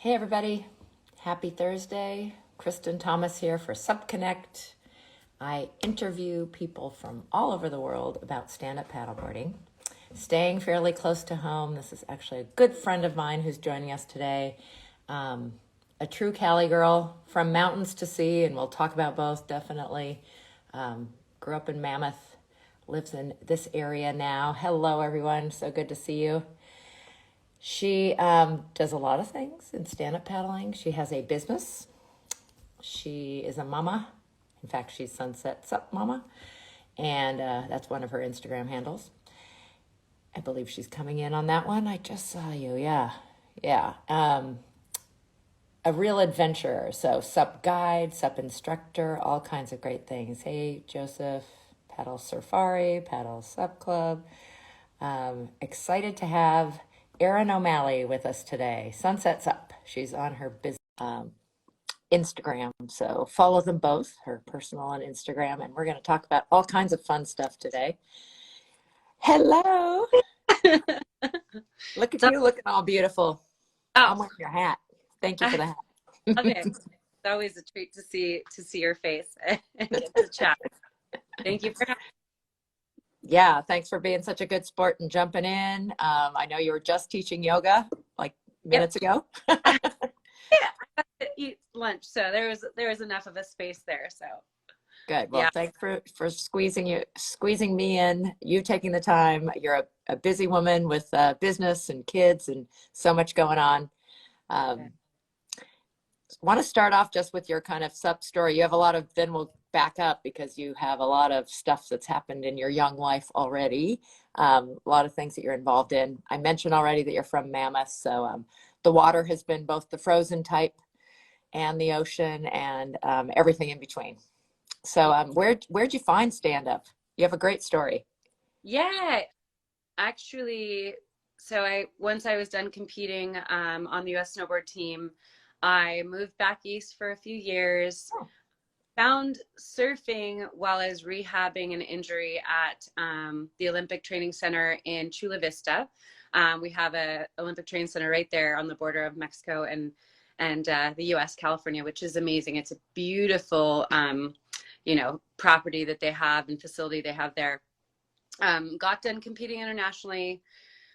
Hey everybody, happy Thursday. Kristen Thomas here for SupConnect. I interview people from all over the world about stand-up paddleboarding. Staying fairly close to home, this is actually a good friend of mine who's joining us today. A true Cali girl, from mountains to sea, and we'll talk about both definitely. Grew up in Mammoth, lives in this area now. Hello everyone, so good to see you. She does a lot of things in stand-up paddling. She has a business. She is a mama. In fact, she's Sunset Sup Mama. And that's one of her Instagram handles. I believe she's coming in on that one. I just saw you. Yeah. A real adventurer. So sup guide, sup instructor, all kinds of great things. Hey, Joseph, Paddle Safari, Paddle Sup Club. Excited to have Erin O'Malley with us today. Sunset's Up. She's on her business Instagram. So follow them both, her personal and Instagram. And we're going to talk about all kinds of fun stuff today. Hello. Look at you looking all beautiful. I'm wearing your hat. Thank you for the hat. Okay. It's always a treat to see your face and get to chat. Thank you for having me. Yeah, thanks for being such a good sport and jumping in. I know you were just teaching yoga like minutes ago. Yeah, I got to eat lunch, so there was enough of a space there. So good. Well, thanks for squeezing me in. You taking the time. You're a busy woman with business and kids and so much going on. Want to start off just with your kind of sup story. You have a lot of, then we'll back up because you have a lot of stuff that's happened in your young life already. A lot of things that you're involved in. I mentioned already that you're from Mammoth. So the water has been both the frozen type and the ocean and everything in between. So where'd you find stand-up? You have a great story. Yeah, actually, so once I was done competing on the U.S. snowboard team, I moved back east for a few years. Oh. Found surfing while I was rehabbing an injury at the Olympic Training Center in Chula Vista. We have a Olympic Training Center right there on the border of Mexico and the U.S., California, which is amazing. It's a beautiful, property that they have and facility they have there. Got done competing internationally,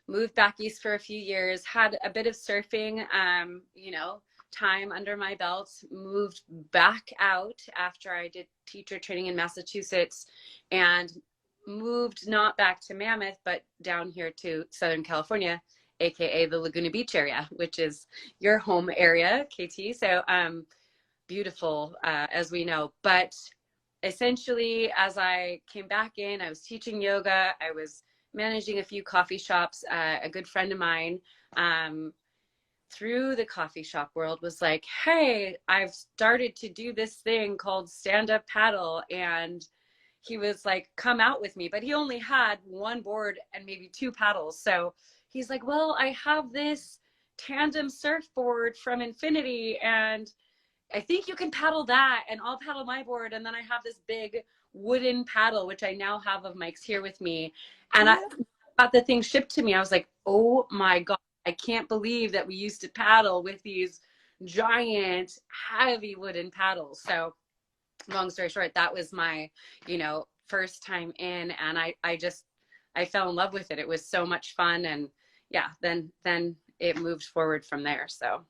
moved back east for a few years, had a bit of surfing, time under my belt, moved back out after I did teacher training in Massachusetts and moved not back to Mammoth, but down here to Southern California, AKA the Laguna Beach area, which is your home area, KT. So beautiful, as we know. But essentially, as I came back in, I was teaching yoga. I was managing a few coffee shops. A good friend of mine, through the coffee shop world, was like, hey, I've started to do this thing called stand-up paddle. And he was like, come out with me. But he only had one board and maybe two paddles. So he's like, well, I have this tandem surfboard from Infinity and I think you can paddle that and I'll paddle my board. And then I have this big wooden paddle, which I now have of Mike's here with me. And I got the thing shipped to me. I was like, oh my God, I can't believe that we used to paddle with these giant, heavy wooden paddles. So long story short, that was my, first time in. And I fell in love with it. It was so much fun. And yeah, then it moved forward from there. So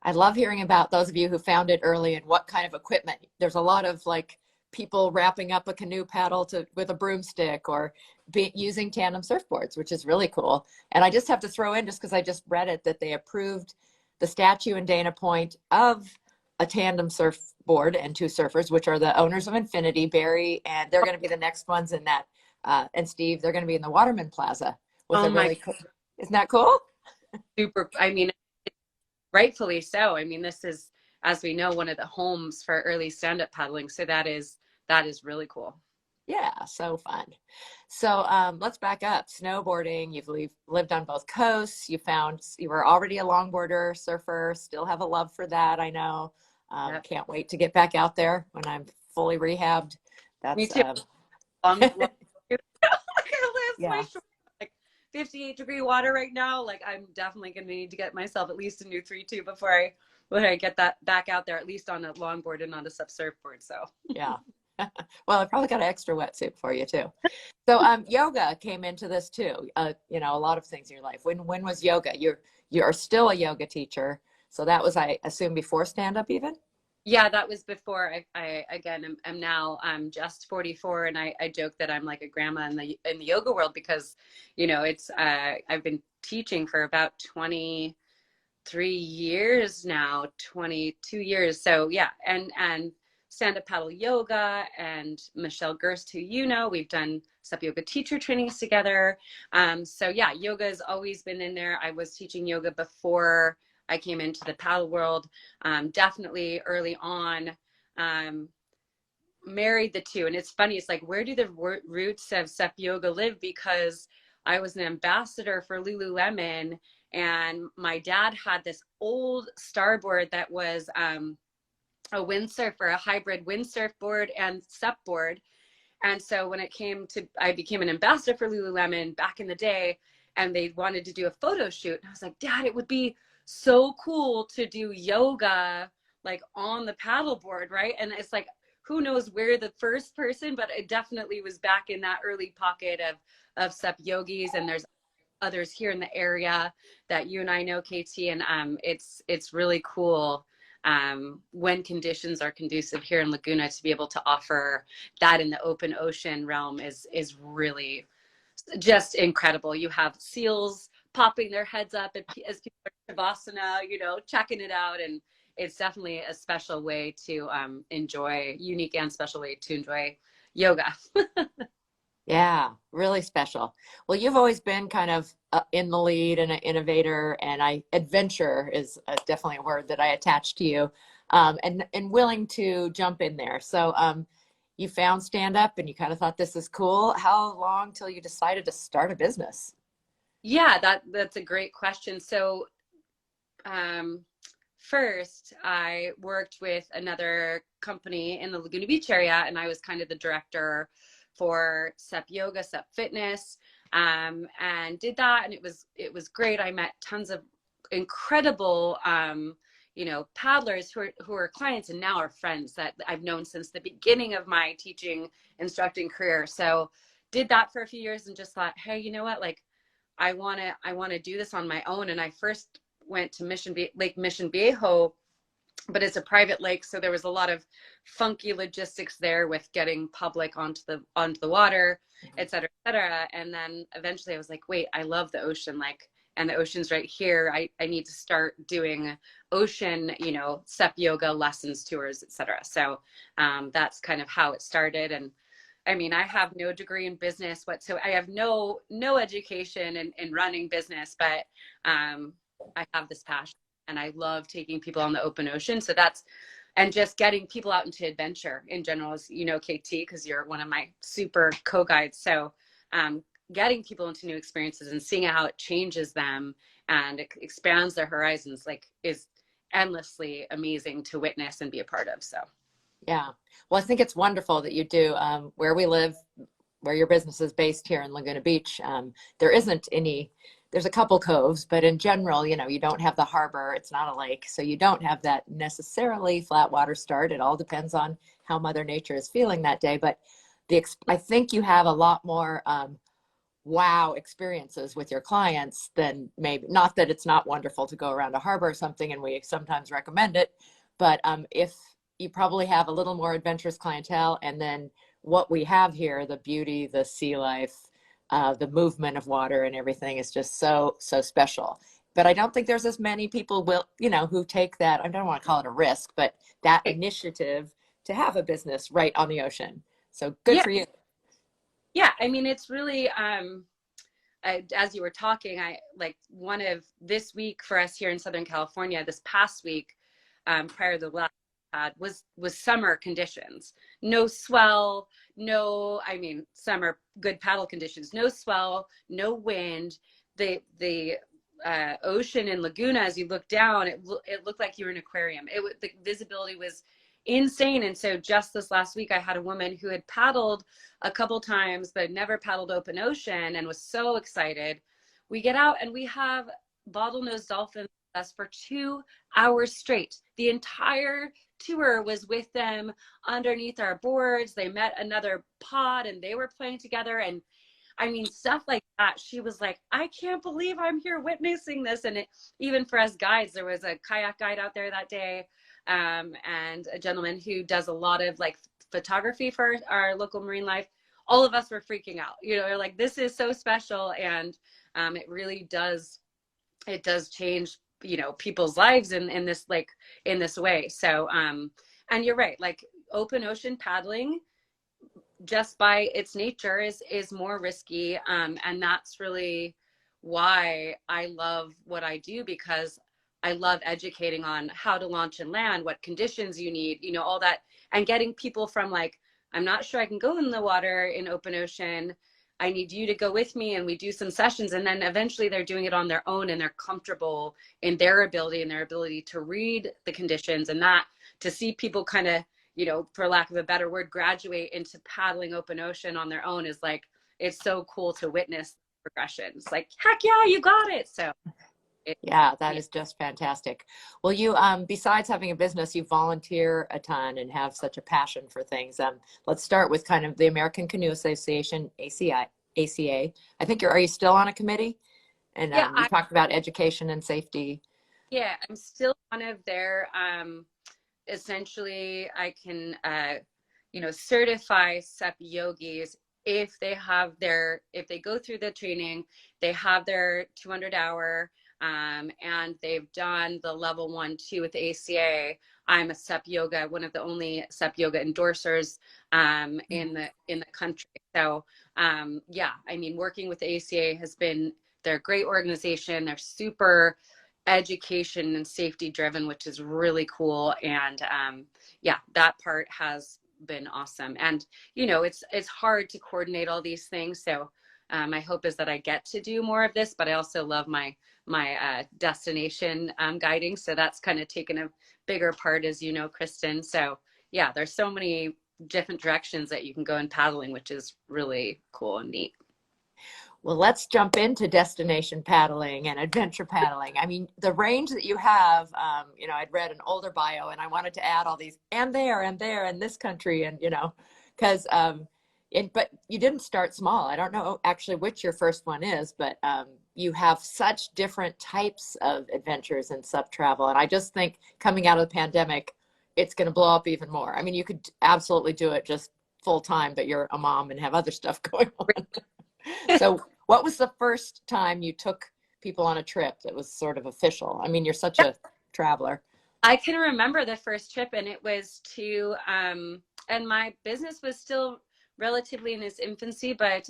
I love hearing about those of you who found it early and what kind of equipment. There's a lot of like people wrapping up a canoe paddle with a broomstick or using tandem surfboards, which is really cool. And I just have to throw in, just because I just read it, that they approved the statue in Dana Point of a tandem surfboard and two surfers, which are the owners of Infinity, Barry, and they're going to be the next ones in that. And Steve, they're going to be in the Waterman Plaza. Isn't that cool? Super. I mean, rightfully so. I mean, this is, as we know, one of the homes for early stand-up paddling. So that is really cool. Yeah, so fun. So let's back up. Snowboarding, you've lived on both coasts. You were already a longboarder, surfer, still have a love for that, I know. Yep. Can't wait to get back out there when I'm fully rehabbed. Me too. Look at Liz, yeah. my short, like 58-degree water right now. Like I'm definitely going to need to get myself at least a new 3-2 before I get that back out there, at least on a longboard and not a sub surfboard. So Yeah. Well, I probably got an extra wetsuit for you too. So yoga came into this too. You know, a lot of things in your life. When was yoga? You're still a yoga teacher. So that was, I assume, before stand up even? yeah, that was before I again am now I'm just 44, and I joke that I'm like a grandma in the yoga world because, you know, it's I've been teaching for about 23 years now, 22 years. So yeah, and stand up paddle yoga, and Michelle Gerst, who you know, we've done step yoga teacher trainings together. So yeah, yoga has always been in there. I was teaching yoga before I came into the paddle world. Definitely early on, married the two. And it's funny, it's like, where do the roots of step yoga live? Because I was an ambassador for Lululemon, and my dad had this old starboard that was a windsurfer, a hybrid windsurf board and step board. And so when it came to, I became an ambassador for Lululemon back in the day, and they wanted to do a photo shoot. And I was like, Dad, it would be so cool to do yoga like on the paddleboard, right? And it's like, who knows where the first person, but it definitely was back in that early pocket of step yogis. And there's others here in the area that you and I know, KT, and it's really cool when conditions are conducive here in Laguna to be able to offer that in the open ocean realm is really just incredible. You have seals popping their heads up as people are shavasana, you know, checking it out, and it's definitely a special way to enjoy, unique and special way to enjoy yoga. Yeah, really special. Well, you've always been kind of in the lead and an innovator, and adventure is definitely a word that I attach to you, and willing to jump in there. So you found stand up and you kind of thought this is cool. How long till you decided to start a business? Yeah, that's a great question. So first, I worked with another company in the Laguna Beach area, and I was kind of the director for Step Yoga, Step Fitness, and did that, and it was great. I met tons of incredible, you know, paddlers who are clients and now are friends that I've known since the beginning of my teaching instructing career. So did that for a few years and just thought, hey, you know what, like I want to do this on my own. And I first went to Lake Mission Viejo, but it's a private lake, so there was a lot of funky logistics there with getting public onto the water, et cetera, et cetera. And then eventually I was like, wait, I love the ocean, like, and the ocean's right here. I need to start doing ocean, you know, step yoga lessons, tours, et cetera. So that's kind of how it started. And I mean, I have no degree in business whatsoever. I have no education in running business, but I have this passion, and I love taking people on the open ocean. So and just getting people out into adventure in general, as you know, KT, because you're one of my super co-guides. So getting people into new experiences and seeing how it changes them and it expands their horizons, like, is endlessly amazing to witness and be a part of. So Yeah. Well, I think it's wonderful that you do. Where we live, where your business is based here in Laguna Beach, there isn't any, there's a couple coves, but in general, you know, you don't have the harbor. It's not a lake. So you don't have that necessarily flat water start. It all depends on how Mother Nature is feeling that day. But I think you have a lot more wow experiences with your clients than maybe, not that it's not wonderful to go around a harbor or something, and we sometimes recommend it, but if you probably have a little more adventurous clientele, and then what we have here, the beauty, the sea life, the movement of water and everything is just so special. But I don't think there's as many people who take that, I don't want to call it a risk, but that initiative to have a business right on the ocean. So good yeah, for you. yeah. I mean, it's really as you were talking, I like one of this week for us here in Southern California, this past week, prior to the last was summer conditions. No swell, I mean, summer good paddle conditions, no swell, no wind. The ocean in Laguna, as you look down, it looked like you were in an aquarium. The visibility was insane. And so just this last week, I had a woman who had paddled a couple times, but never paddled open ocean, and was so excited. we get out and we have bottlenose dolphins with us for 2 hours straight. The entire tour was with them underneath our boards. They met another pod and they were playing together. And I mean, stuff like that. She was like, I can't believe I'm here witnessing this. And even for us guides, there was a kayak guide out there that day, and a gentleman who does a lot of like photography for our local marine life. All of us were freaking out. We're like, this is so special. And it really does, it does change, people's lives in this, like, in this way. So, and you're right, like open ocean paddling, just by its nature is more risky, and that's really why I love what I do, because I love educating on how to launch and land, what conditions you need, all that, and getting people from like, I'm not sure I can go in the water in open ocean, I need you to go with me, and we do some sessions, and then eventually they're doing it on their own and they're comfortable in their ability to read the conditions, and that to see people kind of, for lack of a better word, graduate into paddling open ocean on their own is like, it's so cool to witness progression. It's like, heck yeah, you got it. So yeah, that is just fantastic. Well, you, besides having a business, you volunteer a ton and have such a passion for things. Let's start with kind of the American Canoe Association, ACA. I think are you still on a committee? And yeah, you talked about education and safety. yeah, I'm still one of their, essentially I can, certify SEP yogis if they go through the training, they have their 200-hour, and they've done the level 1, 2 with the ACA. I'm a SEP yoga, one of the only SEP yoga endorsers, in the country. So, yeah, I mean, working with the ACA they're a great organization. They're super education and safety driven, which is really cool. And yeah, that part has been awesome. And it's hard to coordinate all these things. So my hope is that I get to do more of this, but I also love my destination guiding. So that's kind of taken a bigger part, as you know, Kristen. So yeah, there's so many different directions that you can go in paddling, which is really cool and neat. Well, let's jump into destination paddling and adventure paddling. I mean, the range that you have, I'd read an older bio and I wanted to add all these and there in this country, and, because, but you didn't start small. I don't know actually which your first one is, but you have such different types of adventures and sub travel. And I just think coming out of the pandemic, it's going to blow up even more. I mean, you could absolutely do it just full time, but you're a mom and have other stuff going on. So what was the first time you took people on a trip that was sort of official? I mean, you're such a traveler. I can remember the first trip, and it was to, and my business was still relatively in its infancy, but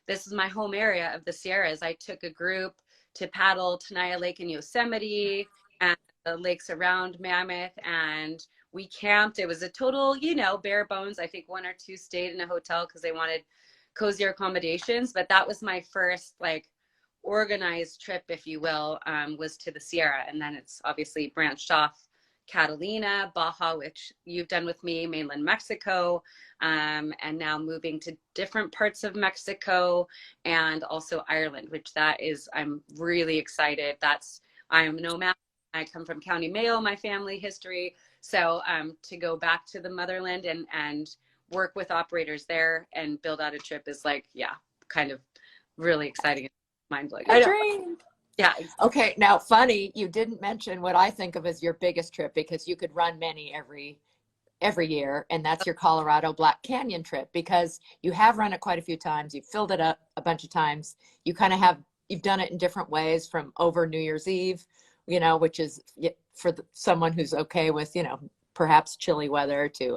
this is my home area of the Sierras. I took a group to paddle Tenaya Lake in Yosemite and the lakes around Mammoth, and we camped. It was a total, bare bones. I think 1 or 2 stayed in a hotel because they wanted cozier accommodations, but that was my first like organized trip, if you will, was to the Sierra. And then it's obviously branched off Catalina, Baja, which you've done with me, mainland Mexico, and now moving to different parts of Mexico, and also Ireland, which I'm really excited. I'm nomad. I come from County Mayo, my family history. So to go back to the motherland and work with operators there and build out a trip is like, yeah, kind of really exciting and mind-blowing. A dream. Yeah. Okay. Now, funny, you didn't mention what I think of as your biggest trip, because you could run many every year, and that's your Colorado Black Canyon trip, because you have run it quite a few times. You've filled it up a bunch of times. You've done it in different ways, from over New Year's Eve, which is for someone who's okay with, perhaps chilly weather, to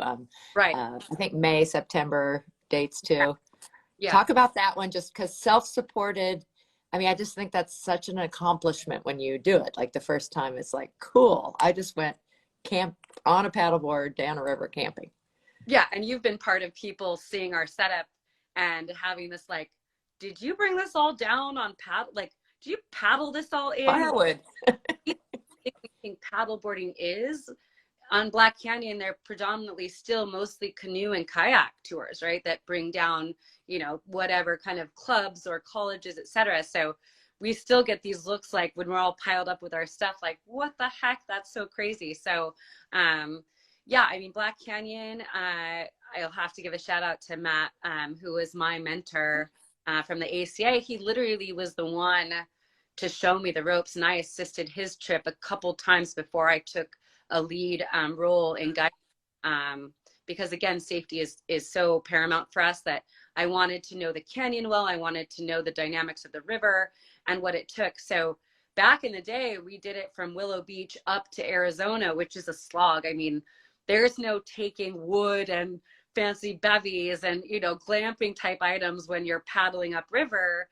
Right. I think May, September dates too. Yeah. Talk about that one, just because self-supported. I mean, I just think that's such an accomplishment when you do it. Like the first time, it's like, cool. I just went camp on a paddleboard down a river camping. Yeah. And you've been part of people seeing our setup and having this like, did you bring this all down on paddle? Like, do you paddle this all in? Firewood. I think paddleboarding is on Black Canyon. They're predominantly still mostly canoe and kayak tours, right? That bring down, whatever kind of clubs or colleges, etc. So we still get these looks like when we're all piled up with our stuff, like, what the heck? That's so crazy. So, yeah, I mean, Black Canyon, I'll have to give a shout out to Matt, who was my mentor from the ACA. He literally was the one to show me the ropes, and I assisted his trip a couple times before I took a lead role in guiding. Because again, safety is so paramount for us that I wanted to know the canyon well. I wanted to know the dynamics of the river and what it took. So back in the day, we did it from Willow Beach up to Arizona, which is a slog. I mean, there's no taking wood and fancy bevies and, you know, glamping type items when you're paddling upriver.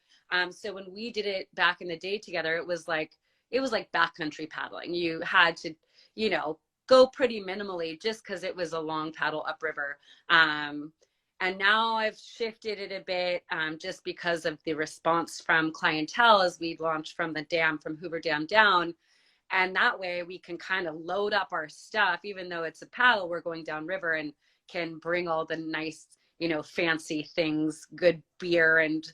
So when we did it back in the day together, it was like backcountry paddling. You had to, you know, go pretty minimally just because it was a long paddle upriver. And now I've shifted it a bit just because of the response from clientele as we launched from the dam, from Hoover Dam down. And that way we can kind of load up our stuff, even though it's a paddle, we're going downriver and can bring all the nice, you know, fancy things, good beer and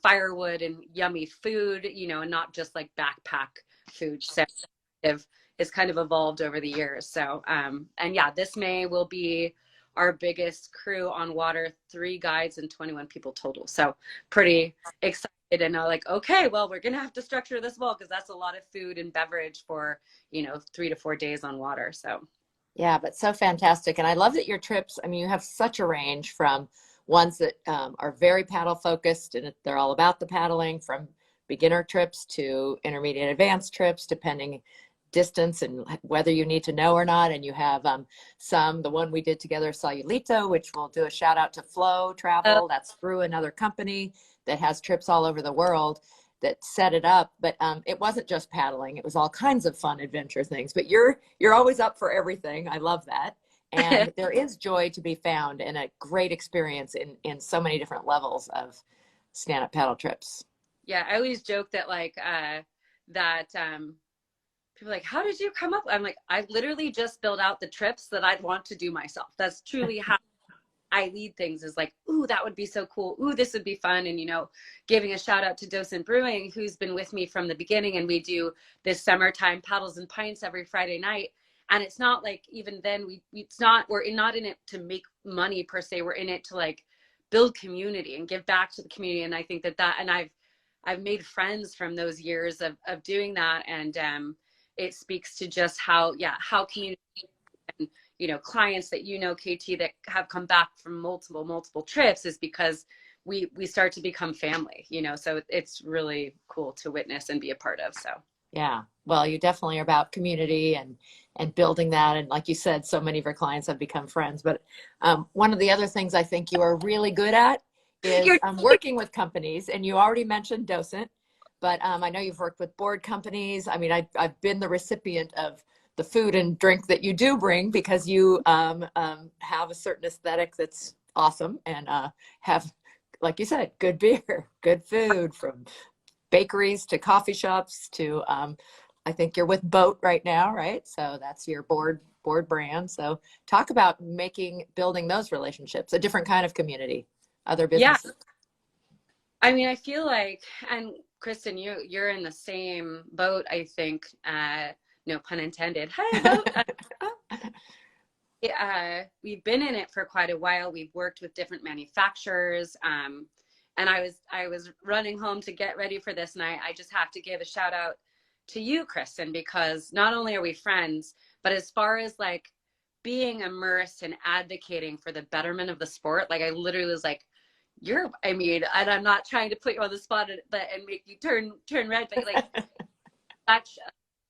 firewood and yummy food, you know, and not just like backpack food. So it's kind of evolved over the years. So, and yeah, this May will be our biggest crew on water, 3 guides and 21 people total. So pretty excited and like, okay, well, we're going to have to structure this well, because that's a lot of food and beverage for, you know, 3 to 4 days on water. So. Yeah, but so fantastic. And I love that your trips, I mean, you have such a range from ones that are very paddle focused and they're all about the paddling, from beginner trips to intermediate advanced trips, depending distance and whether you need to know or not. And you have the one we did together, Sayulito, which we'll do a shout out to Flow Travel. That's through another company that has trips all over the world that set it up. But it wasn't just paddling. It was all kinds of fun adventure things. But you're always up for everything. I love that. And there is joy to be found and a great experience in so many different levels of stand-up paddle trips. Yeah, I always joke that like people are like, how did you come up? I'm like, I literally just built out the trips that I'd want to do myself. That's truly how I lead things, is like, ooh, that would be so cool. Ooh, this would be fun. And, you know, giving a shout out to Docent Brewing, who's been with me from the beginning. And we do this summertime paddles and pints every Friday night. And it's not like, even then we're not in it to make money per se. We're in it to like build community and give back to the community. And I think and I've made friends from those years of doing that. And it speaks to just how community and, you know, clients that, you know, KT, that have come back from multiple trips, is because we start to become family, you know. So it's really cool to witness and be a part of. So yeah, well, you definitely are about community and building that. And like you said, so many of our clients have become friends. But one of the other things I think you are really good at is working with companies. And you already mentioned Docent, but I know you've worked with board companies. I mean, I've been the recipient of the food and drink that you do bring, because you have a certain aesthetic that's awesome, and have, like you said, good beer, good food, from bakeries to coffee shops to, I think you're with Boat right now, right? So that's your board brand. So talk about building those relationships, a different kind of community, other businesses. Yeah. I mean, I feel like, and Kristen, you're in the same boat, I think, no pun intended. Hi, Boat. We've been in it for quite a while. We've worked with different manufacturers. And I was running home to get ready for this, and I just have to give a shout out to you, Kristen, because not only are we friends, but as far as like being immersed and advocating for the betterment of the sport, like I literally was like, and I'm not trying to put you on the spot and make you turn red, but like such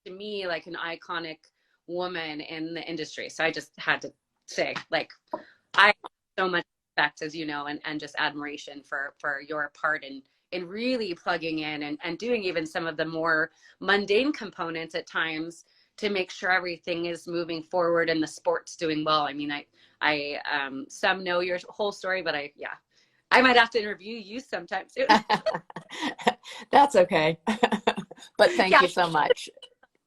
to me like an iconic woman in the industry. So I just had to say, like, I have so much respect, as you know, and just admiration for your part in really plugging in and doing even some of the more mundane components at times to make sure everything is moving forward and the sport's doing well. I mean, I some know your whole story, but I might have to interview you sometime soon. That's okay. But thank you so much.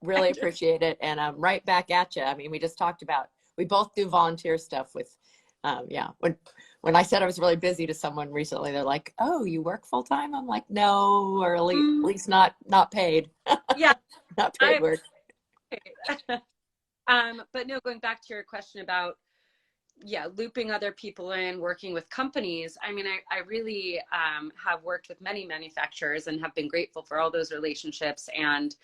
Really appreciate it. And I'm right back at you. I mean, we just talked about, we both do volunteer stuff with, when when I said I was really busy to someone recently, they're like, "Oh, you work full time?" I'm like, "No, or at least not paid, Yeah, not paid I work." but no, going back to your question about, yeah, looping other people in, working with companies. I mean, I really have worked with many manufacturers and have been grateful for all those relationships. And,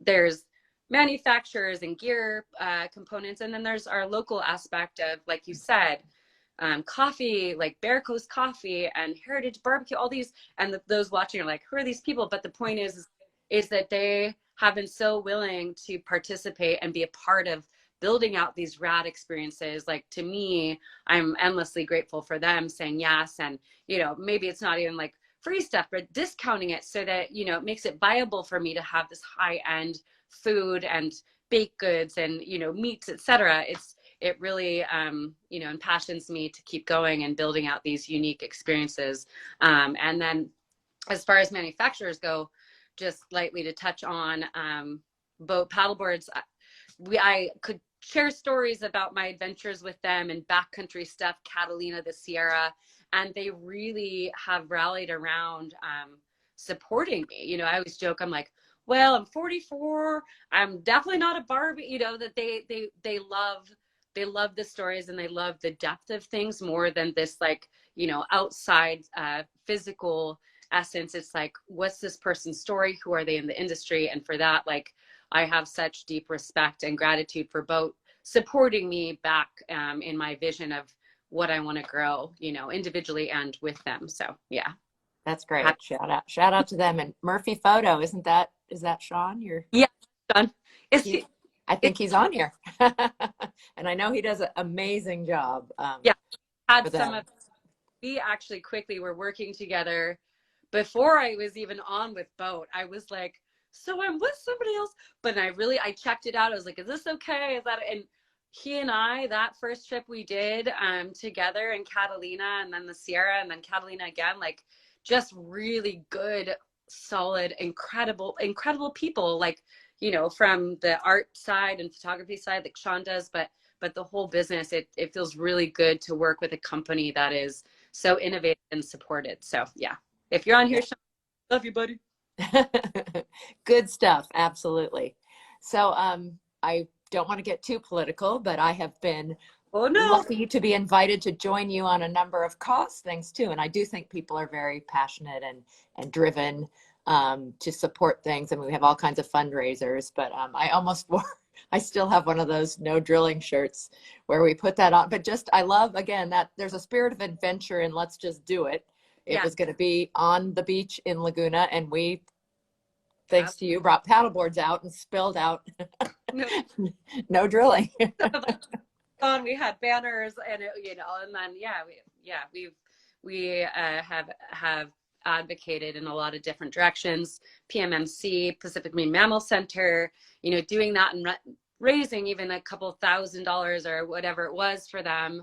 there's manufacturers and gear components. And then there's our local aspect of, like you said, coffee, like Bear Coast Coffee and Heritage Barbecue, all these, and those watching are like, who are these people? But the point is that they have been so willing to participate and be a part of building out these rad experiences. Like, to me, I'm endlessly grateful for them saying yes. And, maybe it's not even like free stuff, but discounting it so that, it makes it viable for me to have this high end food and baked goods and, meats, etc. It really, impassions me to keep going and building out these unique experiences. And then as far as manufacturers go, just lightly to touch on boat paddleboards, I could share stories about my adventures with them and backcountry stuff, Catalina, the Sierra, and they really have rallied around supporting me. I always joke, I'm like, well, I'm 44, I'm definitely not a Barbie, that they love the stories and they love the depth of things more than this, like, outside physical essence. It's like, what's this person's story? Who are they in the industry? And for that, like, I have such deep respect and gratitude for both supporting me back in my vision of what I want to grow, individually and with them. So yeah. That's great. Shout out to them. And Murphy Photo, is that Sean? Yeah, Sean. I think he's on here. And I know he does an amazing job. Yeah, had some of, we actually quickly were working together before I was even on with Boat. I was like, so I'm with somebody else, but I checked it out. I was like, is this okay? Is that, and he and I, that first trip we did together in Catalina and then the Sierra and then Catalina again, like, just really good, solid, incredible people, like, from the art side and photography side, like Sean does, but the whole business, it feels really good to work with a company that is so innovative and supported. So yeah, if you're on here, Sean, love you, buddy. Good stuff. Absolutely. So I don't want to get too political, but I have been lucky to be invited to join you on a number of cause things too. And I do think people are very passionate and driven to support things. And we have all kinds of fundraisers, but I still have one of those no drilling shirts where we put that on. But I love, again, that there's a spirit of adventure and let's just do it. It was going to be on the beach in Laguna, and we, thanks to you, brought paddleboards out and spilled out no drilling. We had banners and and then we have advocated in a lot of different directions. PMMC, Pacific Marine Mammal Center, doing that and raising even a couple $1,000s or whatever it was for them,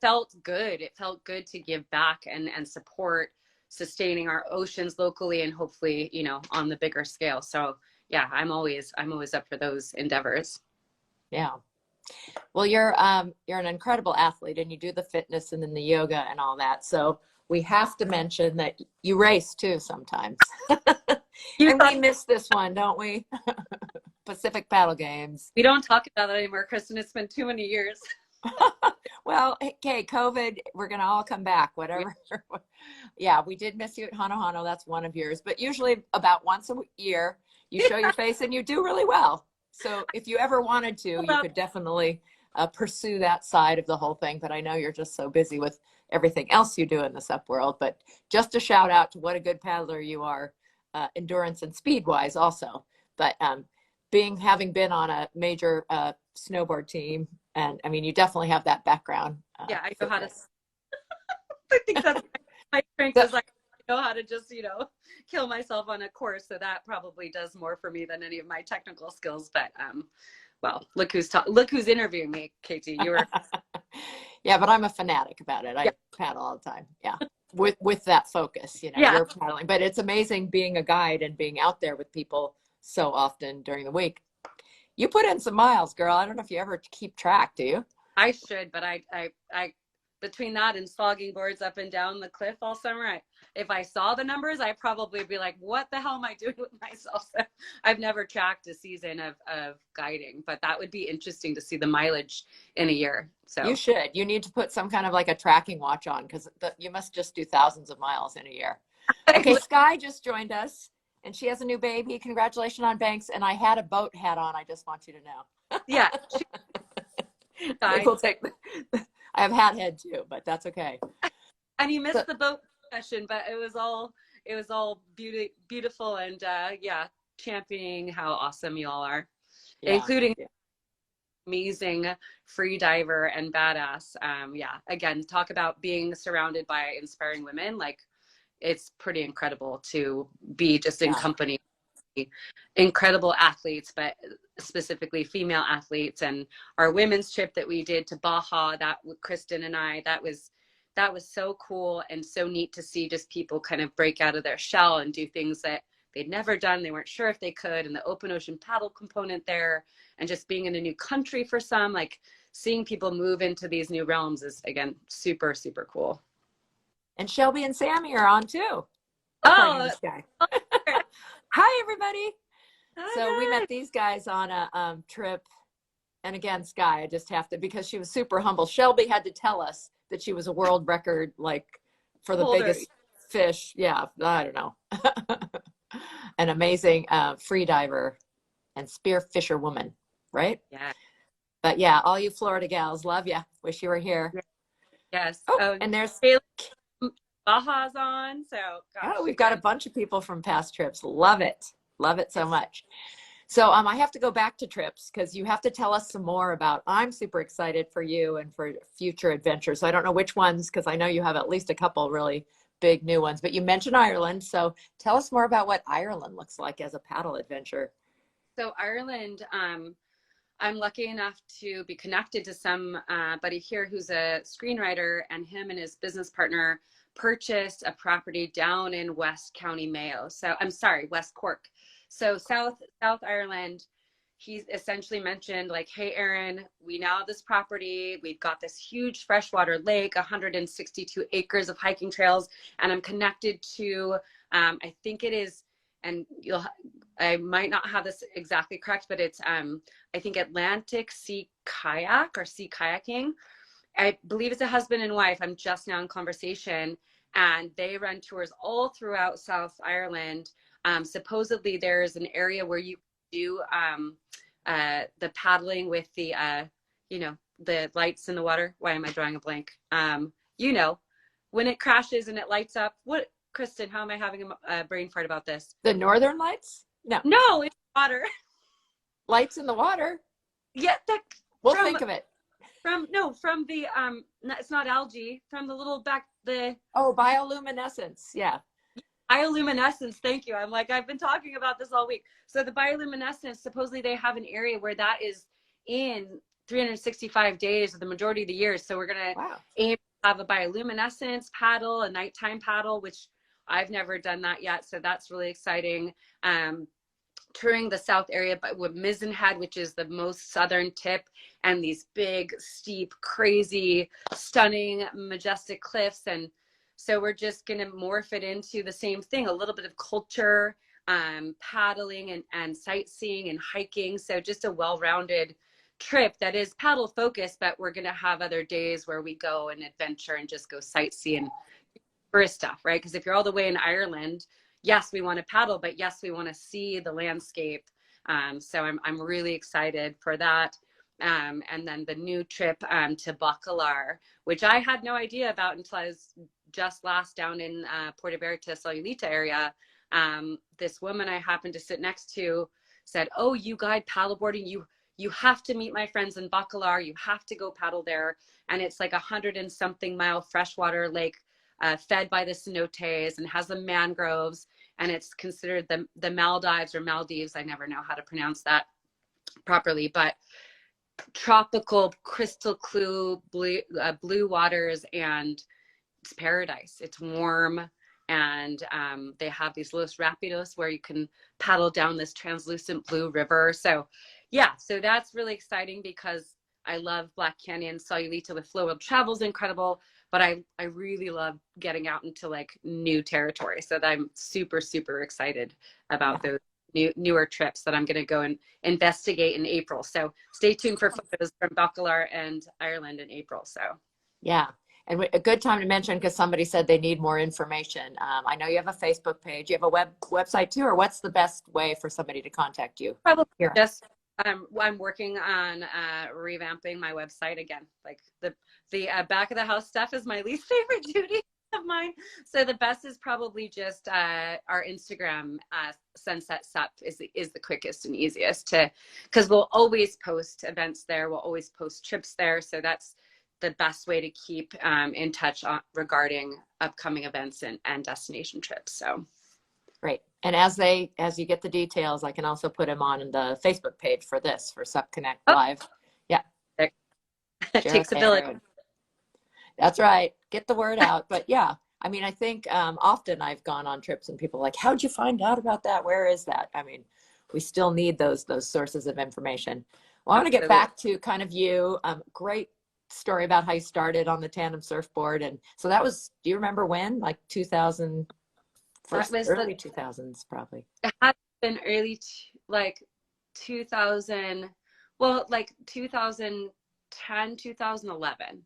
felt good. It felt good to give back and support sustaining our oceans locally and hopefully, on the bigger scale. So yeah, I'm always up for those endeavors. Yeah. Well, you're an incredible athlete and you do the fitness and then the yoga and all that. So we have to mention that you race too sometimes. And we miss this one, don't we? Pacific Paddle Games. We don't talk about it anymore, Kristen. It's been too many years. Well, okay, COVID, we're going to all come back, whatever. Yeah, we did miss you at Hano Hano. That's one of yours. But usually about once a year, you show your face and you do really well. So if you ever wanted to, you could definitely pursue that side of the whole thing. But I know you're just so busy with everything else you do in the SUP world. But just a shout out to what a good paddler you are, endurance and speed wise also. But having been on a major snowboard team, and I mean, you definitely have that background. Yeah, I know how to. I think that's my strength is like, I know how to just, kill myself on a course. So that probably does more for me than any of my technical skills. But well, look who's interviewing me, Katie. You were. Yeah, but I'm a fanatic about it. I paddle all the time. Yeah, with that focus, you're paddling. But it's amazing being a guide and being out there with people so often during the week. You put in some miles, girl. I don't know if you ever keep track, do you? I should, but I between that and slogging boards up and down the cliff all summer, if I saw the numbers, I'd probably be like, what the hell am I doing with myself? So I've never tracked a season of guiding, but that would be interesting to see the mileage in a year. So You should. You need to put some kind of like a tracking watch on, because you must just do thousands of miles in a year. Okay, Sky just joined us, and she has a new baby. Congratulations on Banks. And I had a boat hat on. I just want you to know. Yeah. We'll take. I have hat head too, but that's okay. And you missed the boat session, but it was all beautiful, and yeah, championing how awesome you all are, including amazing free diver and badass. Yeah, again, talk about being surrounded by inspiring women. Like, it's pretty incredible to be just in company, incredible athletes, but specifically female athletes. And our women's trip that we did to Baja, that with Kristen and I, that was so cool and so neat to see just people kind of break out of their shell and do things that they'd never done. They weren't sure if they could, and the open ocean paddle component there, and just being in a new country for some, like seeing people move into these new realms is, again, super, super cool. And Shelby and Sammy are on too. Oh, hi everybody. Hi, so guys. We met these guys on a trip, and again, Sky, I just have to, because she was super humble. Shelby had to tell us that she was a world record, like for the biggest fish. Yeah, I don't know. An amazing free diver and spear fisher woman, right? Yeah. But yeah, all you Florida gals, love you. Wish you were here. Yes. Oh, and there's Baja's on. So gosh, we've got a bunch of people from past trips. Love it so much. So I have to go back to trips, because you have to tell us some more about. I'm super excited for you and for future adventures. I don't know which ones, because I know you have at least a couple really big new ones, but you mentioned Ireland. So tell us more about what Ireland looks like as a paddle adventure. So Ireland, I'm lucky enough to be connected to somebody here who's a screenwriter, and him and his business partner purchased a property down in West County Mayo. So I'm sorry, West Cork. So South Ireland. He's essentially mentioned like, hey, Erin, we now have this property. We've got this huge freshwater lake, 162 acres of hiking trails, and I'm connected to, I think it is, and I might not have this exactly correct, but it's, I think Atlantic Sea Kayak or Sea Kayaking. I believe it's a husband and wife. I'm just now in conversation, and they run tours all throughout South Ireland. Supposedly there's an area where you do the paddling with the the lights in the water. Why am I drawing a blank? When it crashes and it lights up. What, Kristen, how am I having a brain fart about this? The Northern Lights? No, it's water. Lights in the water? Yeah, we'll think of it. From the it's not algae, from the little bioluminescence. Yeah. Bioluminescence, thank you. I'm like, I've been talking about this all week. So the bioluminescence, supposedly they have an area where that is in 365 days of the majority of the year. So we're going to aim to have a bioluminescence paddle, a nighttime paddle, which I've never done that yet. So that's really exciting. Touring the south area, but with Mizzen Head, which is the most southern tip, and these big, steep, crazy, stunning, majestic cliffs. And so we're just going to morph it into the same thing, a little bit of culture, paddling and sightseeing and hiking. So just a well-rounded trip that is paddle focused, but we're going to have other days where we go and adventure and just go sightsee and tourist stuff, right? Because if you're all the way in Ireland, yes, we want to paddle, but yes, we want to see the landscape. So I'm really excited for that. And then the new trip to Bacalar, which I had no idea about until I was just last down in Puerto Berta, Sololita area. This woman I happened to sit next to said, oh, you guide paddleboarding, you have to meet my friends in Bacalar, you have to go paddle there. And it's like 100 and something mile freshwater lake, fed by the cenotes, and has the mangroves, and it's considered the Maldives or Maldives. I never know how to pronounce that properly, but tropical crystal clear blue waters, and it's paradise. It's warm, and they have these Los Rapidos where you can paddle down this translucent blue river. So yeah, so that's really exciting, because I love Black Canyon. Sayulita with Flow World Travel is incredible, but I really love getting out into like new territory. So that I'm super, super excited about those newer trips that I'm going to go and investigate in April. So stay tuned for photos from Bacalar and Ireland in April. So Yeah. And a good time to mention, because somebody said they need more information. I know you have a Facebook page. You have a website too, or what's the best way for somebody to contact you? probably Here. just I'm working on revamping my website again. Like the back of the house stuff is my least favorite duty of mine. So the best is probably just our Instagram, Sunset Sup is the quickest and easiest to, because we'll always post events there. We'll always post trips there. So that's the best way to keep in touch regarding upcoming events and destination trips. So great. And as you get the details, I can also put them on the Facebook page for Sup Connect Live. Yeah. It takes a village. That's right. Get the word out. But yeah, I mean, I think often I've gone on trips and people are like, how'd you find out about that? Where is that? I mean, we still need those sources of information. Well, I want to get back to kind of you. Great story about how you started on the tandem surfboard. And so that was, do you remember when? Like 2000, early 2000s probably. It had been early, like 2000, well, like 2010, 2011.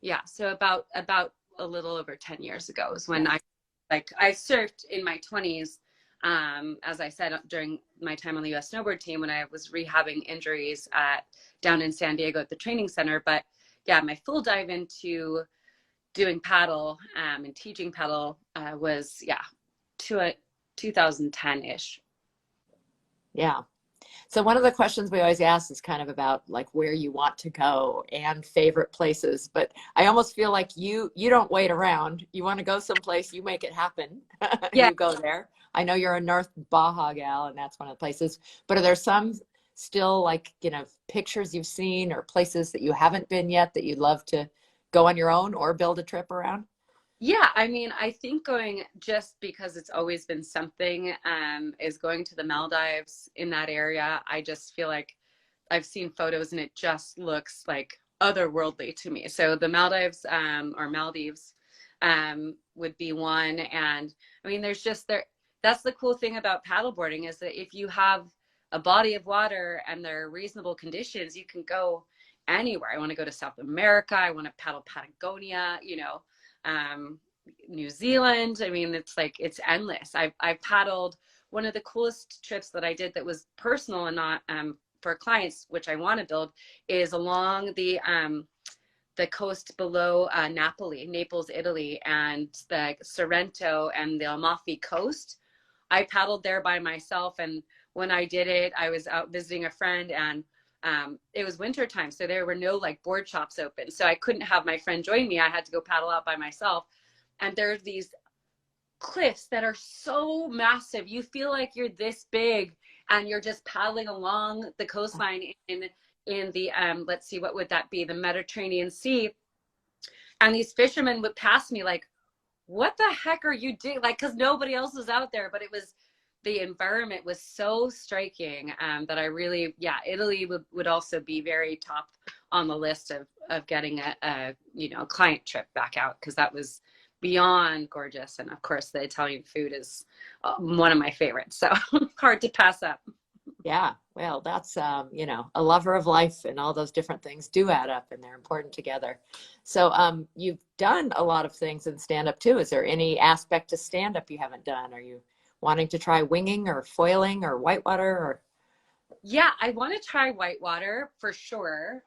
Yeah, so about a little over 10 years ago is when I surfed in my 20s, as I said, during my time on the U.S. snowboard team when I was rehabbing injuries down in San Diego at the training center. But yeah, my full dive into doing paddle and teaching paddle was 2010-ish. Yeah. So one of the questions we always ask is kind of about like where you want to go and favorite places. But I almost feel like you don't wait around. You want to go someplace, you make it happen. Yeah. You go there. I know you're a North Baja gal, and that's one of the places. But are there some still like, pictures you've seen or places that you haven't been yet that you'd love to go on your own or build a trip around? Yeah, I mean, I think going, just because it's always been something, is going to the Maldives in that area. I just feel like I've seen photos and it just looks like otherworldly to me. So the Maldives, or Maldives, would be one. And I mean, that's the cool thing about paddleboarding, is that if you have a body of water and there are reasonable conditions, you can go anywhere. I want to go to South America. I want to paddle Patagonia, New Zealand. I mean, it's endless. I've paddled. One of the coolest trips that I did that was personal and not for clients, which I want to build, is along the coast below Naples, Italy, and the Sorrento and the Amalfi Coast. I paddled there by myself, and when I did it, I was out visiting a friend, and it was winter time, so there were no like board shops open. So I couldn't have my friend join me. I had to go paddle out by myself. And there's these cliffs that are so massive. You feel like you're this big and you're just paddling along the coastline in the, let's see, what would that be? The Mediterranean Sea. And these fishermen would pass me like, what the heck are you doing? Like, cause nobody else was out there, but the environment was so striking that I really, Italy would also be very top on the list of getting a client trip back out, because that was beyond gorgeous. And of course, the Italian food is one of my favorites, so hard to pass up. Yeah, well, that's, a lover of life, and all those different things do add up, and they're important together. So you've done a lot of things in stand-up too. Is there any aspect to stand-up you haven't done? Are you wanting to try winging or foiling or whitewater? Or yeah, I want to try whitewater for sure.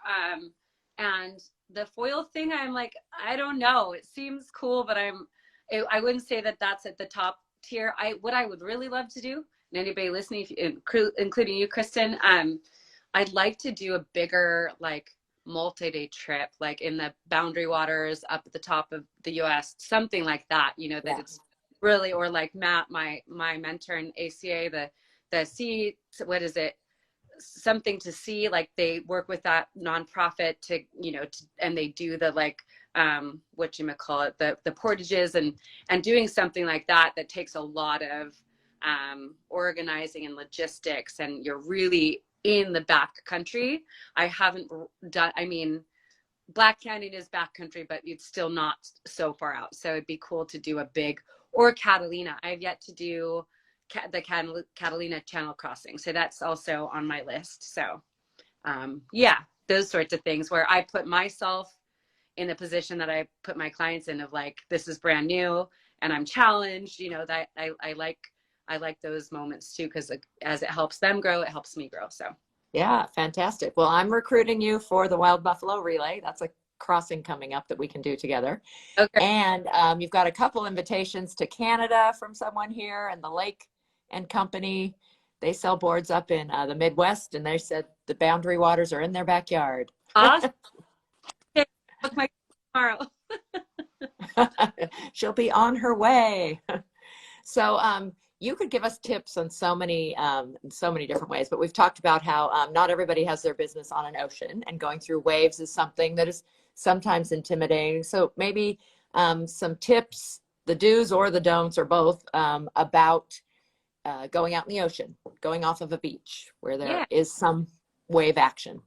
And the foil thing, I'm like, I don't know. It seems cool, but I wouldn't say that that's at the top tier. What I would really love to do, and anybody listening, including you, Kristen, I'd like to do a bigger like multi-day trip, like in the Boundary Waters up at the top of the US, something like that, that it's really, or like Matt, my mentor in ACA, the sea, what is it? Something to see, like they work with that nonprofit to, and they do the like, the portages and doing something like that takes a lot of organizing and logistics, and you're really in the back country. I haven't done, I mean, Black Canyon is backcountry, but it's still not so far out. So it'd be cool to do a big, or Catalina. I've yet to do the Catalina Channel crossing. So that's also on my list. So yeah, those sorts of things where I put myself in the position that I put my clients in of like, this is brand new and I'm challenged, you know, that I like those moments too, because as it helps them grow, it helps me grow. So Yeah, fantastic. Well, I'm recruiting you for the Wild Buffalo Relay. That's a crossing coming up that we can do together. okay. And you've got a couple invitations to Canada from someone here, and the Lake and Company. They sell boards up in the Midwest, and they said the Boundary Waters are in their backyard. Awesome. Okay, book my tomorrow. She'll be on her way. So you could give us tips on so many different ways, but we've talked about how not everybody has their business on an ocean, and going through waves is something that is sometimes intimidating. So maybe some tips, the do's or the don'ts or both, about going out in the ocean, going off of a beach where there is some wave action.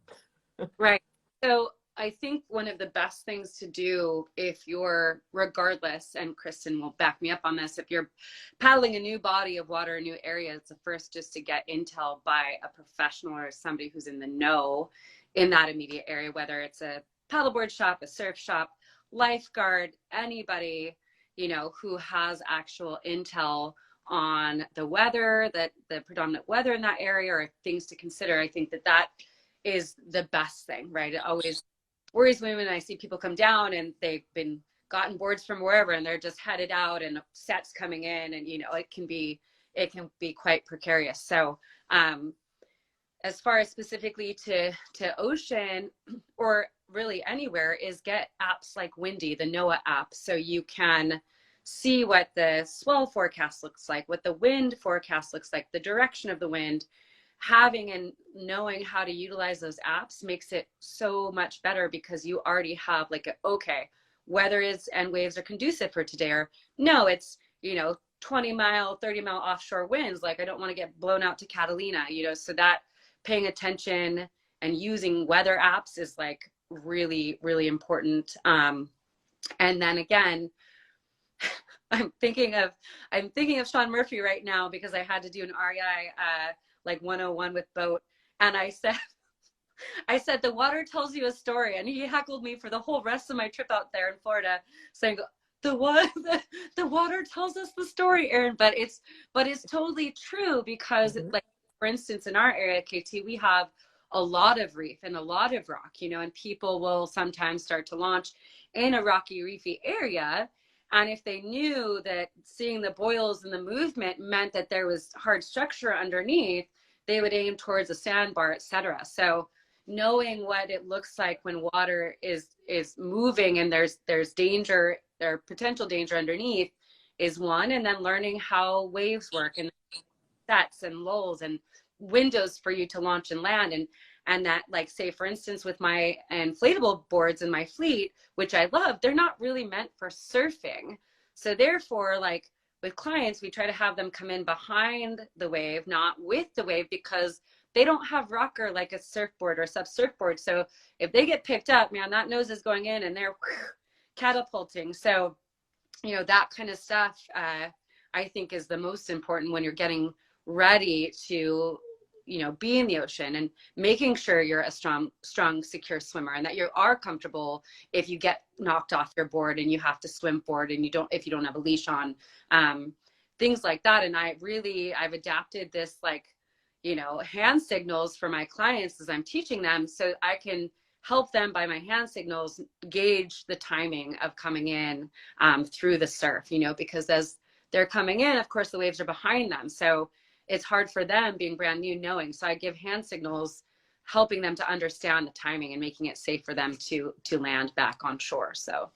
Right. So I think one of the best things to do if you're, regardless, and Kristen will back me up on this, if you're paddling a new body of water, a new area, it's the first just to get intel by a professional or somebody who's in the know in that immediate area, whether it's a paddleboard shop, a surf shop, lifeguard, anybody, you know, who has actual intel on the weather, that the predominant weather in that area, or things to consider. I think that is the best thing, right? It always worries me when I see people come down and they've gotten boards from wherever and they're just headed out and sets coming in, and you know, it can be quite precarious. So as far as specifically to ocean, or really anywhere, is get apps like Windy, the NOAA app, so you can see what the swell forecast looks like, what the wind forecast looks like, the direction of the wind. Having and knowing how to utilize those apps makes it so much better, because you already have like, okay, weather is and waves are conducive for today, or no, it's, you know, 20-mile, 30-mile offshore winds. Like, I don't want to get blown out to Catalina, you know, so that paying attention and using weather apps is like really, really important. And then again, I'm thinking of Sean Murphy right now, because I had to do an REI like 101 with boat, and I said the water tells you a story, and he heckled me for the whole rest of my trip out there in Florida, saying the water tells us the story, Erin. But it's totally true, because like, for instance, in our area, KT, we have a lot of reef and a lot of rock, you know, and people will sometimes start to launch in a rocky, reefy area. And if they knew that seeing the boils and the movement meant that there was hard structure underneath, they would aim towards a sandbar, etc. So knowing what it looks like when water is moving and there's danger, there potential danger underneath, is one. And then learning how waves work, and sets and lulls and windows for you to launch and land. And that, like, say for instance, with my inflatable boards in my fleet, which I love, they're not really meant for surfing. So therefore, like with clients, we try to have them come in behind the wave, not with the wave, because they don't have rocker like a surfboard or sub surfboard. So if they get picked up, man, that nose is going in and they're catapulting. So, you know, that kind of stuff, I think is the most important when you're getting ready to, you know, be in the ocean, and making sure you're a strong, secure swimmer, and that you are comfortable if you get knocked off your board and you have to swim forward, and if you don't have a leash on, things like that. And I've adapted this, like, you know, hand signals for my clients as I'm teaching them, so I can help them by my hand signals gauge the timing of coming in through the surf, you know, because as they're coming in, of course, the waves are behind them. So it's hard for them, being brand new, knowing. So I give hand signals, helping them to understand the timing and making it safe for them to land back on shore. So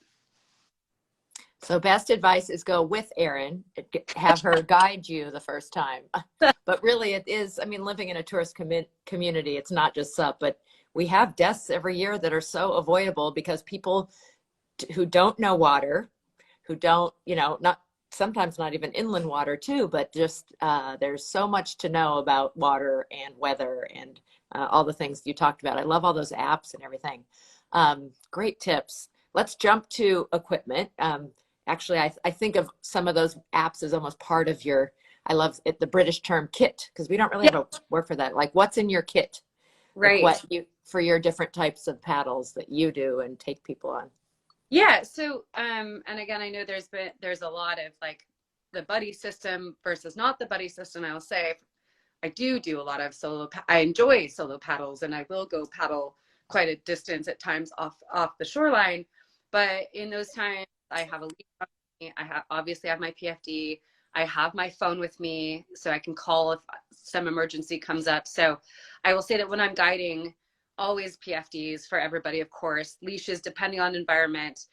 best advice is go with Erin, have her guide you the first time. But really it is, I mean, living in a tourist community, it's not just SUP, but we have deaths every year that are so avoidable because people who don't know water, who don't, you know, not sometimes not even inland water too, but just there's so much to know about water and weather and all the things you talked about. I love all those apps and everything. Great tips. Let's jump to equipment. Actually, I think of some of those apps as almost part of your, I love it, the British term kit, because we don't really Yeah, have a word for that. Like what's in your kit? Like right. what you, for your different types of paddles that you do and take people on. Yeah. So, and again, I know there's a lot of like the buddy system versus not the buddy system. I will say I do a lot of solo. I enjoy solo paddles, and I will go paddle quite a distance at times off the shoreline. But in those times, I have a lead on me. I have my PFD. I have my phone with me, so I can call if some emergency comes up. So I will say that when I'm guiding, always PFDs for everybody, of course. Leashes, depending on environment.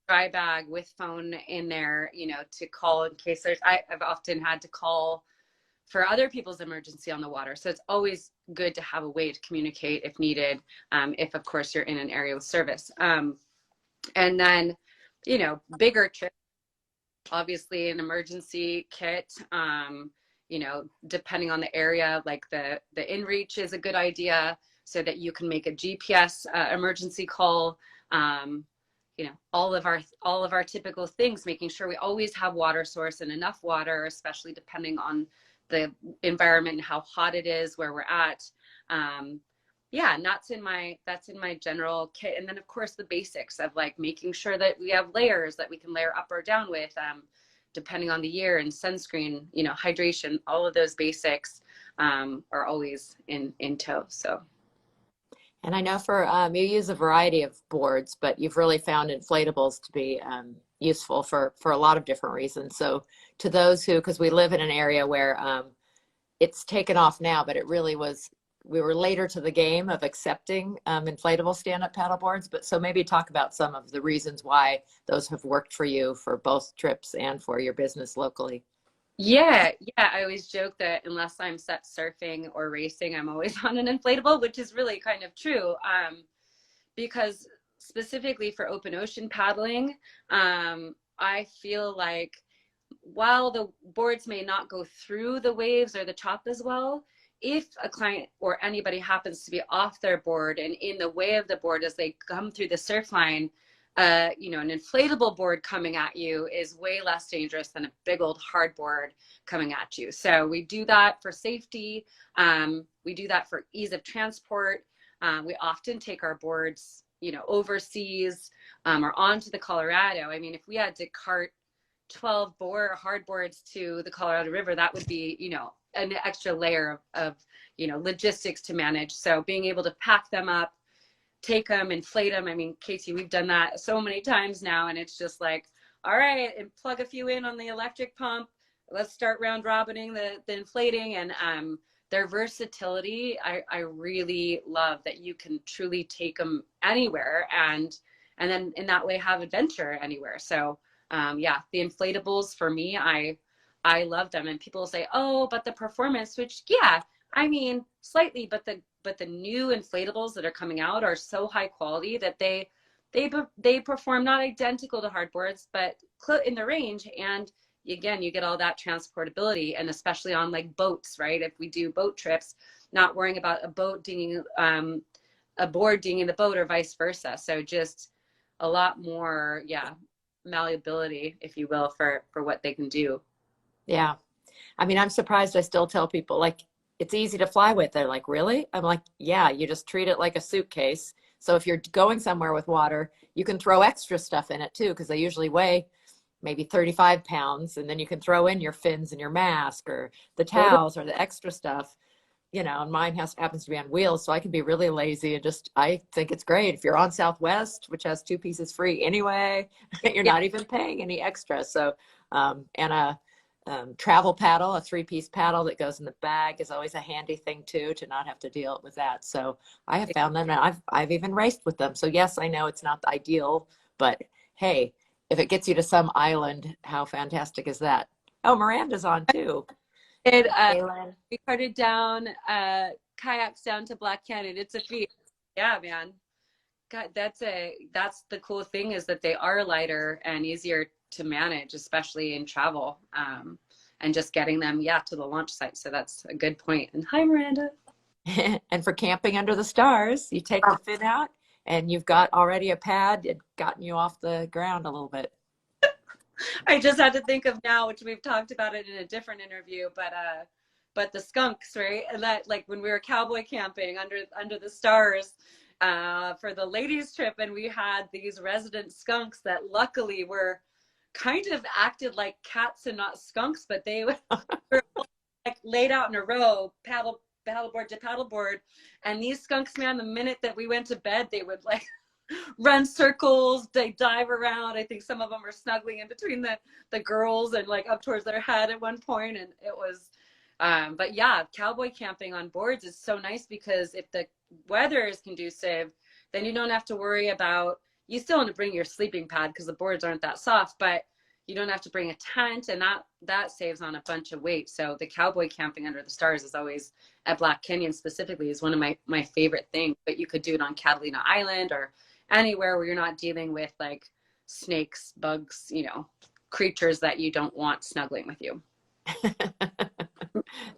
Dry bag with phone in there, to call in case I've often had to call for other people's emergency on the water. So it's always good to have a way to communicate if needed, if of course you're in an area with service. And then, bigger trips, obviously an emergency kit, depending on the area, like the inReach is a good idea so that you can make a GPS emergency call. All of our typical things, making sure we always have water source and enough water, especially depending on the environment and how hot it is where we're at. Yeah, and that's in my general kit. And then of course the basics of like making sure that we have layers that we can layer up or down with, depending on the year, and sunscreen, hydration, all of those basics are always in tow. So. And I know for you use a variety of boards, but you've really found inflatables to be useful for a lot of different reasons. So to those who, because we live in an area where it's taken off now, but it really was, we were later to the game of accepting inflatable stand-up paddle boards. But so maybe talk about some of the reasons why those have worked for you for both trips and for your business locally. Yeah, I always joke that unless I'm set surfing or racing, I'm always on an inflatable, which is really kind of true. Because specifically for open ocean paddling, I feel like while the boards may not go through the waves or the chop as well, if a client or anybody happens to be off their board and in the way of the board as they come through the surf line, an inflatable board coming at you is way less dangerous than a big old hard board coming at you. So we do that for safety. We do that for ease of transport. We often take our boards, overseas or onto the Colorado. I mean, if we had to cart 12 hard boards to the Colorado River, that would be, an extra layer of logistics to manage. So being able to pack them up, take them, inflate them. I mean, Katie, we've done that so many times now, and it's just like, all right, and plug a few in on the electric pump. Let's start round robining the inflating, and their versatility. I really love that you can truly take them anywhere, and then in that way have adventure anywhere. So yeah, the inflatables for me, I love them. And people say, oh, but the performance, which yeah, I mean slightly, but the new inflatables that are coming out are so high quality that they perform not identical to hardboards, but in the range. And again, you get all that transportability, and especially on like boats, right? If we do boat trips, not worrying about a boat dinging, a board dinging the boat or vice versa. So just a lot more, yeah, malleability, if you will, for what they can do. Yeah. I mean, I'm surprised I still tell people like it's easy to fly with. They're like, really? I'm like, yeah, you just treat it like a suitcase. So if you're going somewhere with water, you can throw extra stuff in it too, because they usually weigh maybe 35 pounds. And then you can throw in your fins and your mask or the Totally. towels or the extra stuff, and mine happens to be on wheels. So I can be really lazy and I think it's great. If you're on Southwest, which has 2 pieces free anyway, you're Yeah, not even paying any extra. So, and a travel paddle, a 3-piece paddle that goes in the bag is always a handy thing too, to not have to deal with that. So I have found them, and I've even raced with them. So yes, I know it's not the ideal, but hey, if it gets you to some island, how fantastic is that? Oh, Miranda's on too. and Kaylin. we carted down kayaks down to Black Canyon. It's a feat. Yeah, man. God, that's the cool thing, is that they are lighter and easier to manage, especially in travel, and just getting them, to the launch site. So that's a good point. And hi, Miranda. And for camping under the stars, you take the fin out and you've got already a pad. It gotten you off the ground a little bit. I just had to think of now, which we've talked about it in a different interview, but the skunks, right? And that, like when we were cowboy camping under the stars for the ladies trip, and we had these resident skunks that luckily were kind of acted like cats and not skunks, but they were like laid out in a row, paddleboard to paddleboard. And these skunks, man, the minute that we went to bed, they would like run circles, they dive around. I think some of them were snuggling in between the girls and like up towards their head at one point. And it was, but yeah, cowboy camping on boards is so nice because if the weather is conducive, then you don't have to worry about, you still want to bring your sleeping pad because the boards aren't that soft, but you don't have to bring a tent, and that saves on a bunch of weight. So the cowboy camping under the stars is always, at Black Canyon specifically, is one of my favorite things. But you could do it on Catalina Island or anywhere where you're not dealing with like snakes, bugs, creatures that you don't want snuggling with you.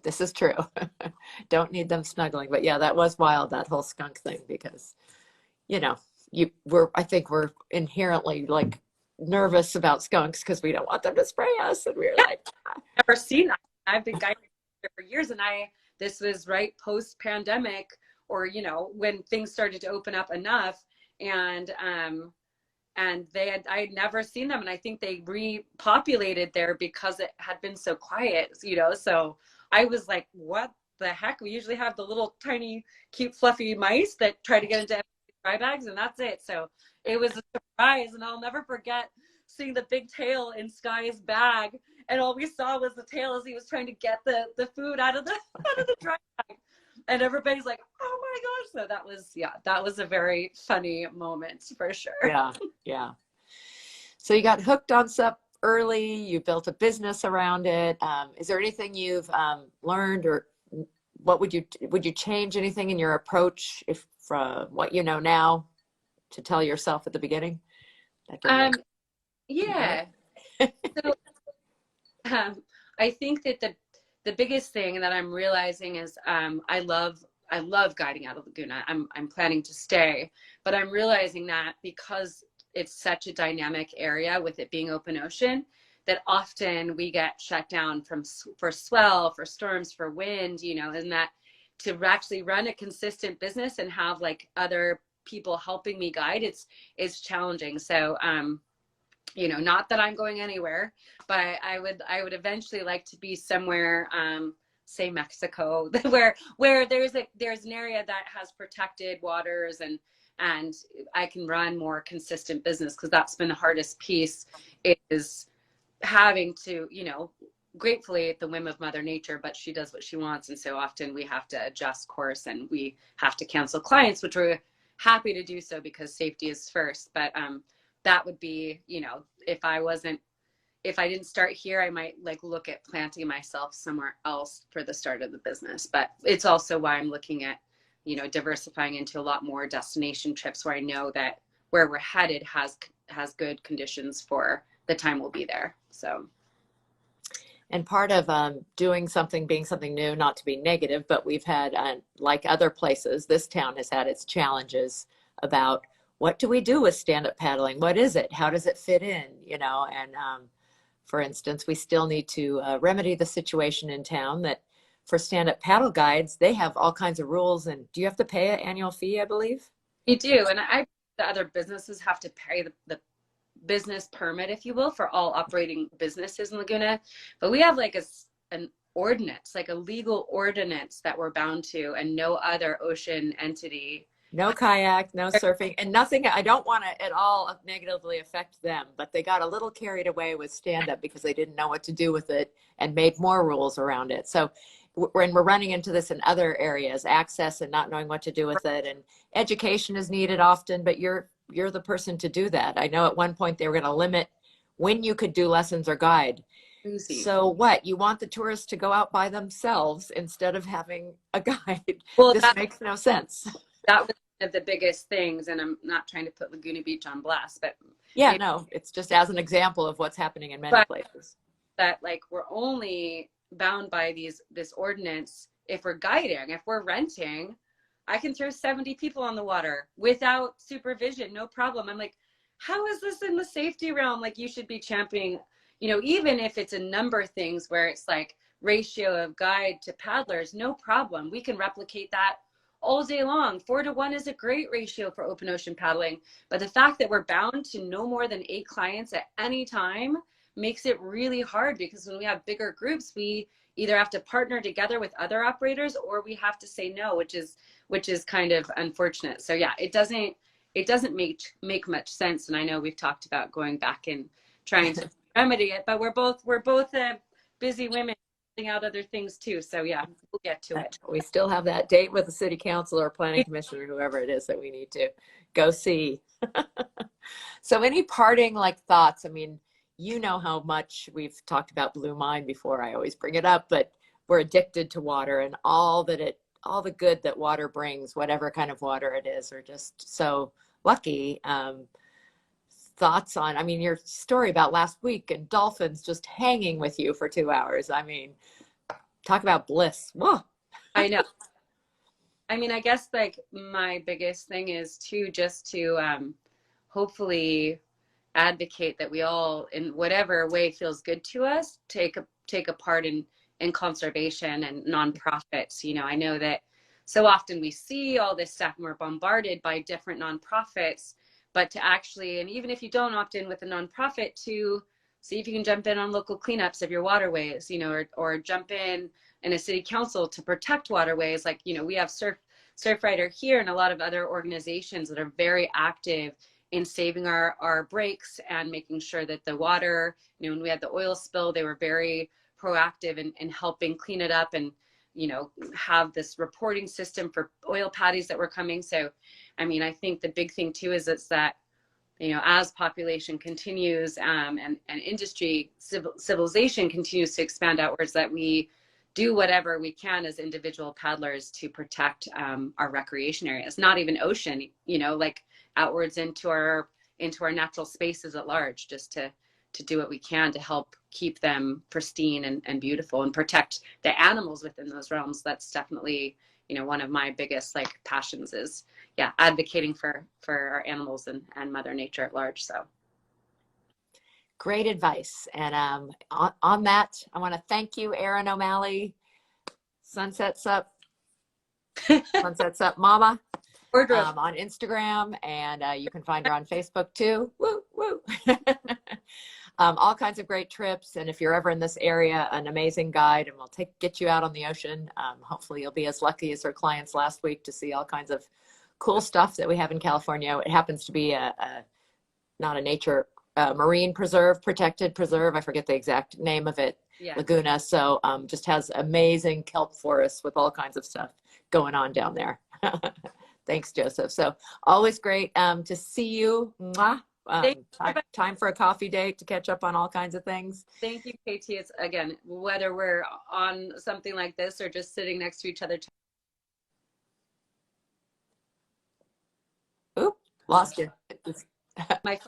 This is true. Don't need them snuggling. But yeah, that was wild, that whole skunk thing, because, I think we're inherently like nervous about skunks because we don't want them to spray us. And we're like, never seen that. I've been guiding for years, and this was right post pandemic, or when things started to open up enough, and I had never seen them, and I think they repopulated there because it had been so quiet, so I was like, what the heck? We usually have the little tiny cute fluffy mice that try to get into dry bags, and that's it. So it was a surprise, and I'll never forget seeing the big tail in Sky's bag, and all we saw was the tail as he was trying to get the food out of the dry bag, and everybody's like, oh my gosh. So that was a very funny moment for sure. Yeah. So you got hooked on SUP early, you built a business around it. Is there anything you've learned, or what would you change anything in your approach if from what you know now to tell yourself at the beginning? Yeah. So I think that the biggest thing that I'm realizing is I love guiding out of Laguna. I'm planning to stay, but I'm realizing that because it's such a dynamic area with it being open ocean, that often we get shut down for swell, for storms, for wind, and that to actually run a consistent business and have like other people helping me guide, it's challenging. So not that I'm going anywhere, but I would eventually like to be somewhere, say Mexico, where there's an area that has protected waters, and I can run more consistent business, because that's been the hardest piece, is having to, gratefully at the whim of Mother Nature, but she does what she wants, and so often we have to adjust course and we have to cancel clients, which we're happy to do so because safety is first. But that would be, if I didn't start here, I might like look at planting myself somewhere else for the start of the business. But it's also why I'm looking at, diversifying into a lot more destination trips where I know that where we're headed has good conditions for the time we'll be there. So. And part of doing something, being something new, not to be negative, but we've had, like other places, this town has had its challenges about what do we do with stand-up paddling? What is it? How does it fit in? And for instance, we still need to remedy the situation in town that for stand-up paddle guides, they have all kinds of rules. And do you have to pay an annual fee, I believe? You do. And the other businesses have to pay the business permit, if you will, for all operating businesses in Laguna. But we have like an ordinance, like a legal ordinance that we're bound to, and no other ocean entity. No kayak, no surfing, and nothing. I don't want to at all negatively affect them, but they got a little carried away with stand-up because they didn't know what to do with it and made more rules around it. So we're running into this in other areas, access and not knowing what to do with it. And education is needed often, but you're the person to do that. I know at one point they were going to limit when you could do lessons or guide. Easy. So what, you want the tourists to go out by themselves instead of having a guide? Well, this makes no sense. That was one of the biggest things, and I'm not trying to put Laguna Beach on blast, but Yeah, no, it's just as an example of what's happening in many But places. that like we're only bound by this ordinance if we're guiding. If we're renting, I can throw 70 people on the water without supervision, no problem. I'm like, how is this in the safety realm? Like, you should be championing, even if it's a number of things where it's like ratio of guide to paddlers, no problem. We can replicate that all day long. 4-to-1 is a great ratio for open ocean paddling. But the fact that we're bound to no more than 8 clients at any time makes it really hard, because when we have bigger groups, we either have to partner together with other operators or we have to say no, which is kind of unfortunate. So yeah, it doesn't make much sense. And I know we've talked about going back and trying to remedy it, but we're both busy women out other things too. So yeah, we'll get to it. We still have that date with the city council or planning commission or whoever it is that we need to go see. So any parting like thoughts? I mean, you know how much we've talked about Blue Mind before. I always bring it up, but we're addicted to water and all the good that water brings, whatever kind of water it is. We're just so lucky. Thoughts on, I mean, your story about last week and dolphins just hanging with you for 2 hours. I mean, talk about bliss. Whoa. I know. I mean, I guess like my biggest thing is just to hopefully advocate that we all, in whatever way feels good to us, take a part in conservation and nonprofits. I know that so often we see all this stuff and we're bombarded by different nonprofits, but to actually, and even if you don't opt in with a nonprofit, to see if you can jump in on local cleanups of your waterways, or jump in a city council to protect waterways. Like, we have Surfrider here and a lot of other organizations that are very active in saving our breaks and making sure that the water, when we had the oil spill, they were very proactive in helping clean it up and, have this reporting system for oil patties that were coming. So, I mean, I think the big thing too is that, as population continues and industry, civilization continues to expand outwards, that we do whatever we can as individual paddlers to protect our recreation areas, not even ocean, like outwards into our natural spaces at large, just to do what we can to help keep them pristine and beautiful and protect the animals within those realms. That's definitely, one of my biggest like passions is, yeah, advocating for our animals and Mother Nature at large. So great advice. And on that, I want to thank you, Erin O'Malley, Sunsets Up Mama, on Instagram, and you can find her on Facebook too. Woo, woo. All kinds of great trips. And if you're ever in this area, an amazing guide, and we'll get you out on the ocean. Hopefully you'll be as lucky as our clients last week to see all kinds of cool stuff that we have in California. It happens to be not a nature marine preserve, protected preserve. I forget the exact name of it. Yeah. Laguna. So just has amazing kelp forests with all kinds of stuff going on down there. Thanks, Joseph. So always great to see you. Mwah. Time for a coffee date to catch up on all kinds of things. Thank you, KT. It's, again, whether we're on something like this or just sitting next to each other. Oop, lost you. My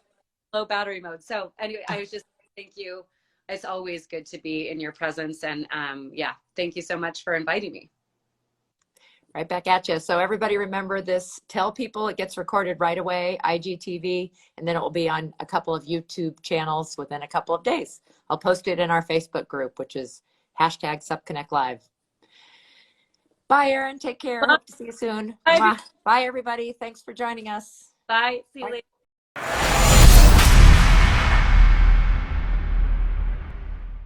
low battery mode. So anyway, I was just thank you. It's always good to be in your presence. And yeah, thank you so much for inviting me. Right back at you. So everybody remember this. Tell people it gets recorded right away, IGTV, and then it will be on a couple of YouTube channels within a couple of days. I'll post it in our Facebook group, which is #SubConnectLive. Bye, Erin. Take care. Bye. Hope to see you soon. Bye, everybody. Thanks for joining us. Bye. See you later.